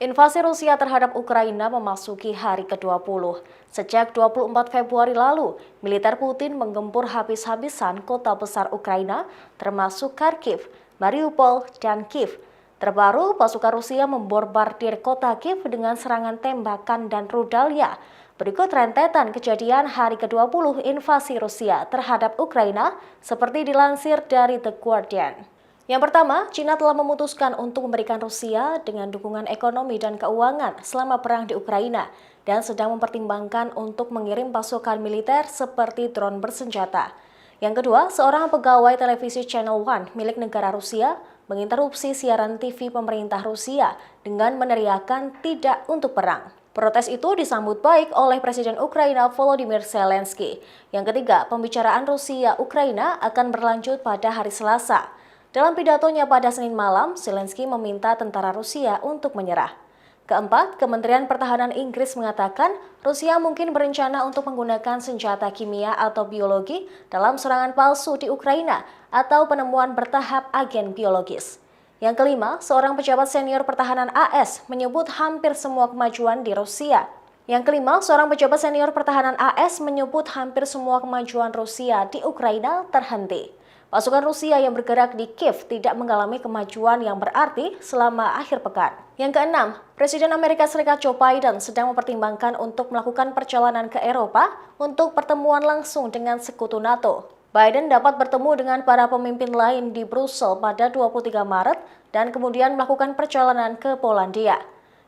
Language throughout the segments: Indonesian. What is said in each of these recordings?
Invasi Rusia terhadap Ukraina memasuki hari ke-20. Sejak 24 Februari lalu, militer Putin menggempur habis-habisan kota besar Ukraina, termasuk Kharkiv, Mariupol, dan Kiev. Terbaru, pasukan Rusia membombardir kota Kiev dengan serangan tembakan dan rudalnya. Berikut rentetan kejadian hari ke-20 invasi Rusia terhadap Ukraina, seperti dilansir dari The Guardian. Yang pertama, China telah memutuskan untuk memberikan Rusia dengan dukungan ekonomi dan keuangan selama perang di Ukraina dan sedang mempertimbangkan untuk mengirim pasukan militer seperti drone bersenjata. Yang kedua, seorang pegawai televisi Channel One milik negara Rusia menginterupsi siaran TV pemerintah Rusia dengan meneriakkan tidak untuk perang. Protes itu disambut baik oleh Presiden Ukraina Volodymyr Zelensky. Yang ketiga, pembicaraan Rusia-Ukraina akan berlanjut pada hari Selasa. Dalam pidatonya pada Senin malam, Zelensky meminta tentara Rusia untuk menyerah. Keempat, Kementerian Pertahanan Inggris mengatakan Rusia mungkin berencana untuk menggunakan senjata kimia atau biologi dalam serangan palsu di Ukraina atau penemuan bertahap agen biologis. Yang kelima, seorang pejabat senior pertahanan AS menyebut hampir semua kemajuan di Rusia. Yang kelima, seorang pejabat senior pertahanan AS menyebut hampir semua kemajuan Rusia di Ukraina terhenti. Pasukan Rusia yang bergerak di Kiev tidak mengalami kemajuan yang berarti selama akhir pekan. Yang keenam, Presiden Amerika Serikat Joe Biden sedang mempertimbangkan untuk melakukan perjalanan ke Eropa untuk pertemuan langsung dengan sekutu NATO. Biden dapat bertemu dengan para pemimpin lain di Brussel pada 23 Maret dan kemudian melakukan perjalanan ke Polandia.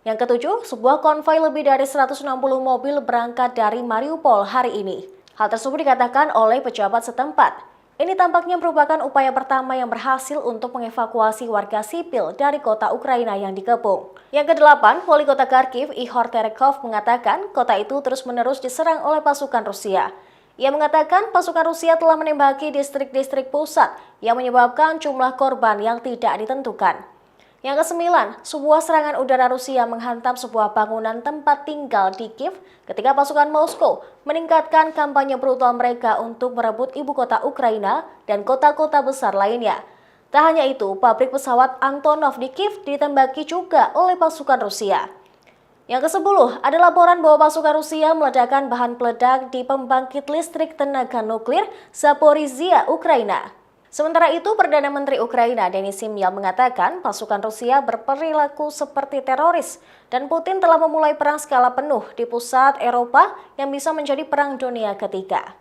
Yang ketujuh, sebuah konvoi lebih dari 160 mobil berangkat dari Mariupol hari ini. Hal tersebut dikatakan oleh pejabat setempat. Ini tampaknya merupakan upaya pertama yang berhasil untuk mengevakuasi warga sipil dari kota Ukraina yang dikepung. Yang kedelapan, Wali Kota Kharkiv, Ihor Terekhov mengatakan kota itu terus-menerus diserang oleh pasukan Rusia. Ia mengatakan pasukan Rusia telah menembaki distrik-distrik pusat yang menyebabkan jumlah korban yang tidak ditentukan. Yang kesembilan, sebuah serangan udara Rusia menghantam sebuah bangunan tempat tinggal di Kiev ketika pasukan Moskow meningkatkan kampanye brutal mereka untuk merebut ibu kota Ukraina dan kota-kota besar lainnya. Tak hanya itu, pabrik pesawat Antonov di Kiev ditembaki juga oleh pasukan Rusia. Yang ke-10, ada laporan bahwa pasukan Rusia meledakkan bahan peledak di pembangkit listrik tenaga nuklir Zaporizhia, Ukraina. Sementara itu, Perdana Menteri Ukraina Denis Shmyhal mengatakan pasukan Rusia berperilaku seperti teroris dan Putin telah memulai perang skala penuh di pusat Eropa yang bisa menjadi perang dunia ketiga.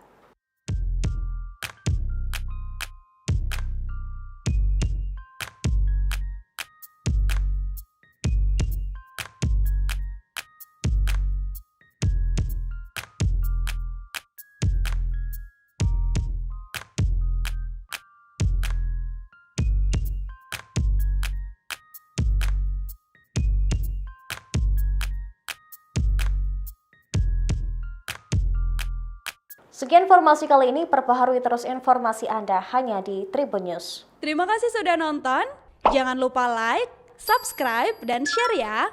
Sekian informasi kali ini, perbaharui terus informasi Anda hanya di Tribun News. Terima kasih sudah nonton, jangan lupa like, subscribe, dan share ya!